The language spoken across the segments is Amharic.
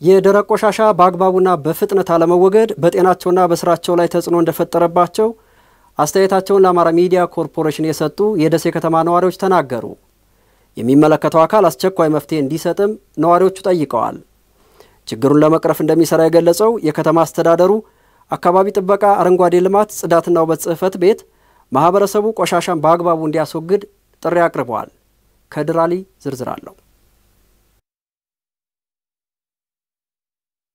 የደረቅ ቆሻሻ በአግባቡና በፍጥነት አለመወገድ በጤናቸውና በስራቸው ላይ ተጽዕኖ እንደፈጠረባቸው አስተያየታቸውን ለአማራ ሚዲያ ኮርፖሬሽን የሰጡ የደሴ ከተማ ነዋሪዎች ተናገሩ። የሚመለከተው አካል አስቸኳይ መፍትሄ እንዲሰጥም ነዋሪዎቹ ጠይቀዋል። ችግሩን ለመቅረፍ እንደሚሰራ የገለጸው የከተማ አስተዳደሩ አካባቢ ጥበቃ፣ አረንጓዴ ልማት፣ ጽዳትና ውበት ጽሕፈት ቤት ማህበረሰቡ ቆሻሻን በአግባቡ እንዲያስወግድ ጥሪ አቅርበዋል። ከድራሊ ዝርዝር አለው።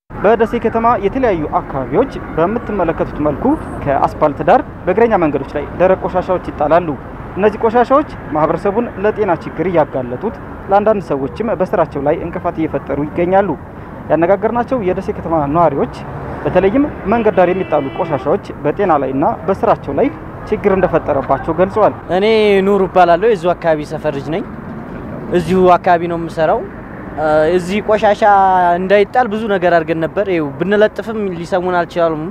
በደሴ ከተማ የተለያዩ አካባቢዎች በመተመለከቱት መልኩ ከአስፓልት ዳር በእግረኛ መንገዶች ላይ ደረቅ ቆሻሻዎች ይጣላሉ። እነዚህ ቆሻሻዎች ማህበረሰቡን ለጤና ችግር ያጋለጡት፣ ለአንዳንድ ሰዎችም በስራቸው ላይ እንቅፋት እየፈጠሩ ይገኛሉ። ያነጋገርናቸው የደሴ ከተማ ነዋሪዎች በተለይም መንገድ ዳር የሚጣሉ ቆሻሻዎች በጤና ላይና በስራቸው ላይ ችግር እንደፈጠረባቸው ገልጸዋል። እኔ ኑር እባላለሁ። እዚሁ አካባቢ ሰፈር ልጅ ነኝ። እዚሁ አካባቢ ነው የምሰራው። እዚህ ቆሻሻ እንዳይጣል ብዙ ነገር አድርገን ነበር። ይኸው ብንለጥፍም ሊሰሙን አልቻሉም።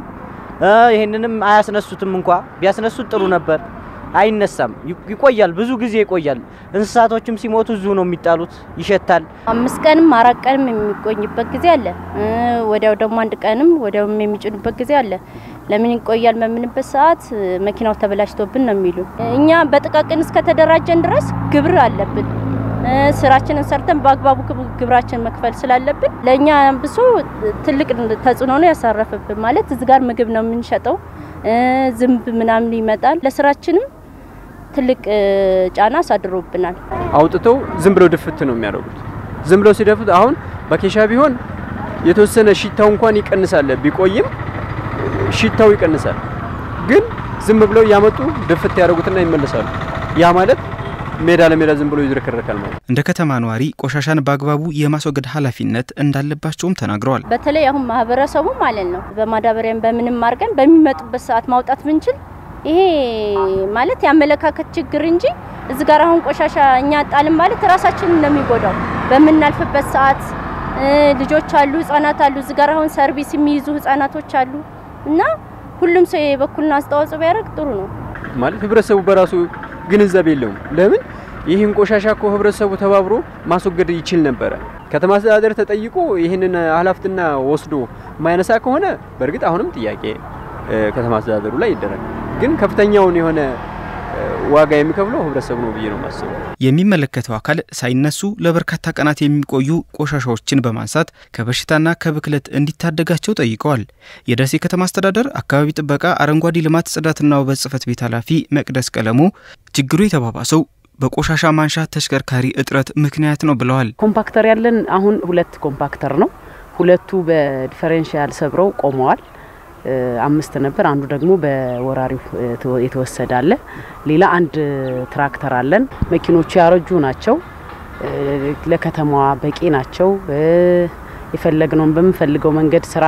ይሄንንም አያስነሱትም። እንኳን ቢያስነሱት ጥሩ ነበር። አይነሳም፣ ይቆያል፣ ብዙ ጊዜ ይቆያል። እንስሳቶችም ሲሞቱ እዚሁ ነው የሚጣሉት፣ ይሸታል። 5 ቀንም 4 ቀንም የሚቆይበት ጊዜ አለ። ወዲያው ደግሞ 1 ቀንም ወዲያው የሚጭኑበት ጊዜ አለ። ለምን ይቆያል? በምንበት ሰዓት መኪናው ተበላሽቶብን ነው የሚሉ። እኛ በጥቃቅን እስከ ተደራጀን ድረስ ግብር አለብን። ስራችንን ሰርተን በአግባቡ ግብራችን መክፈል ስላለብን ለኛ ብሶ ትልቅ ተጽዕኖ ነው ያሳረፈብን። ማለት እዚህ ጋር ምግብ ነው የምንሸጠው፣ ዝምብ ምናምን ይመጣል። ለስራችንም ትልቅ ጫና አሳድሮብናል። አውጥተው ዝም ብለው ድፍት ነው የሚያደርጉት። ዝም ብለው ሲደፍት አሁን በኬሻ ቢሆን የተወሰነ ሽታው እንኳን ይቀንሳል፣ ቢቆይም ሽታው ይቀንሳል። ግን ዝም ብለው ያመጡ ድፍት ያደርጉትና ይመለሳሉ። ያ ማለት ሜዳ ለሜዳ ዝም ብሎ ይዝረከረካል ማለት። እንደ ከተማ ነዋሪ ቆሻሻን በአግባቡ የማስወገድ ኃላፊነት እንዳለባቸውም ተናግረዋል። በተለይ አሁን ማህበረሰቡ ማለት ነው በማዳበሪያም በምንም አርገን በሚመጡበት ሰዓት ማውጣት ብንችል ይሄ ማለት ያመለካከት ችግር እንጂ እዚህ ጋር አሁን ቆሻሻ እኛ ጣልን ማለት ራሳችንን ነው የሚጎዳው። በመናልፍበት ሰዓት ልጆች አሉ፣ ህፃናት አሉ። እዚህ ጋር አሁን ሰርቪስ የሚይዙ ህፃናቶች አሉ እና ሁሉም ሰው የበኩሉን አስተዋጽኦ ቢያደርግ ጥሩ ነው ማለት። ህብረተሰቡ በራሱ ግንዛቤ የለውም። ለምን ይህን ቆሻሻ እኮ ህብረተሰቡ ተባብሮ ማስወገድ ይችል ነበር። ከተማ አስተዳደር ተጠይቆ ይህንን ኃላፊነትና ወስዶ ማይነሳ ከሆነ በርግጥ አሁንም ጥያቄ ከተማ አስተዳደሩ ላይ ይደረግ። ግን ከፍተኛውን የሆነ ዋጋ የሚከፍለው ህብረተሰቡ ነው ብዬ ነው ማስበው። የሚመለከተው አካል ሳይነሱ ለበርካታ ቀናት የሚቆዩ ቆሻሻዎችን በማንሳት ከበሽታና ከብክለት እንዲታደጋቸው ጠይቀዋል። የደሴ ከተማ አስተዳደር አካባቢ ጥበቃ፣ አረንጓዴ ልማት፣ ጽዳትና ውበት ጽሕፈት ቤት ኃላፊ መቅደስ ቀለሙ ችግሩ የተባባሰው በቆሻሻ ማንሻ ተሽከርካሪ እጥረት ምክንያት ነው ብለዋል። ኮምፓክተር ያለን አሁን 2 ኮምፓክተር ነው። 2ቱ በዲፈረንሻል ሰብረው ቆመዋል። 5 ነበር። አንዱ ደግሞ በወራሪው የተወሰደ አለ። ሌላ 1 ትራክተር አለን። መኪኖቹ ያረጁ ናቸው። ለከተማዋ በቂ ናቸው። የፈለግነው በመፈልገው መንገድ ስራ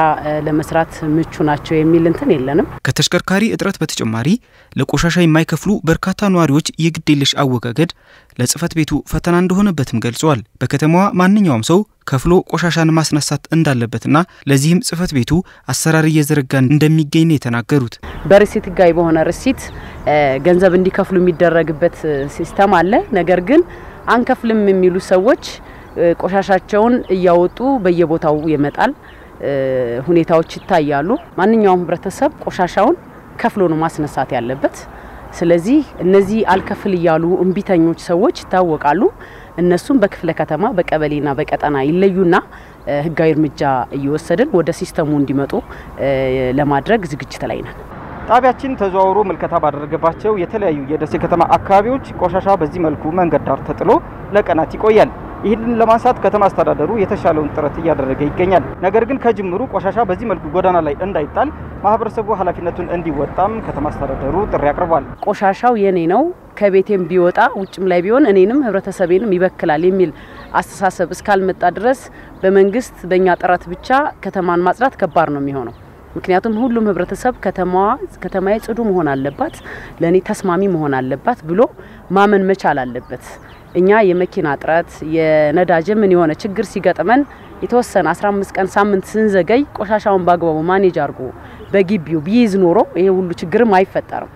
ለመስራት ምቹ ናቸው የሚል እንትን የለንም። ከተሽከርካሪ እጥረት በተጨማሪ ለቆሻሻ የማይከፍሉ በርካታ ነዋሪዎች የግዴለሽ አወጋገድ ለጽሕፈት ቤቱ ፈተና እንደሆነበትም ገልጸዋል። በከተማዋ ማንኛውም ሰው ከፍሎ ቆሻሻን ማስነሳት እንዳለበትና ለዚህም ጽሕፈት ቤቱ አሰራር እየዘረጋ እንደሚገኝ ነው የተናገሩት። በሪሲት ጋር በሆነ ሪሲት ገንዘብ እንዲከፍሉ የሚደረግበት ሲስተም አለ። ነገር ግን አንከፍልም የሚሉ ሰዎች ቆሻሻቸውን እያወጡ በየቦታው ይመጣል ሁኔታዎች ይታያሉ። ማንኛውም ህብረተሰብ ቆሻሻውን ከፍሎ ነው ማስነሳት ያለበት። ስለዚህ እነዚህ አልከፍል ይያሉ እንቢተኞች ሰዎች ይታወቃሉ። እነሱም በክፍለ ከተማ በቀበሌና በቀጠና ይለዩና ህጋዊ እርምጃ እየወሰድን ወደ ሲስተሙ እንዲመጡ ለማድረግ ዝግጅት ላይ ነን። ጣቢያችን ተዘዋውሮ መልከታ ባደረገባቸው የተለያዩ የደሴ ከተማ አካባቢዎች ቆሻሻ በዚህ መልኩ መንገድ ዳር ተጥሎ ለቀናት ይቆያል። ይህንን ለማንሳት ከተማ አስተዳደሩ የተሻለውን ጥረት እያደረገ ይገኛል። ነገር ግን ከጅምሩ ቆሻሻ በዚህ መልኩ ጎዳና ላይ እንዳይጣል ማህበረሰቡ ኃላፊነቱን እንዲወጣም ከተማ አስተዳደሩ ጥሪ አቅርቧል። ቆሻሻው የኔ ነው፣ ከቤቴም ቢወጣ ውጭም ላይ ቢሆን እኔንም ህብረተሰቤንም ይበክላል የሚል አስተሳሰብ እስካልመጣ ድረስ በመንግስት በእኛ ጥረት ብቻ ከተማን ማጽዳት ከባድ ነው የሚሆነው። ምክንያቱም ሁሉም ህብረተሰብ ከተማዬ ጽዱ መሆን አለባት፣ ለኔ ተስማሚ መሆን አለባት ብሎ ማመን መቻል አለበት። እኛ የመኪና ጥረት የነዳጅ ምን የሆነ ችግር ሲገጥመን የተወሰነ 15 ቀን ሳምንት ስንዘገይ ቆሻሻውን ባግባቡ ማኔጅ አርጎ በግቢው ቢይዝ ኖሮ ይሄ ሁሉ ችግርም አይፈጠርም።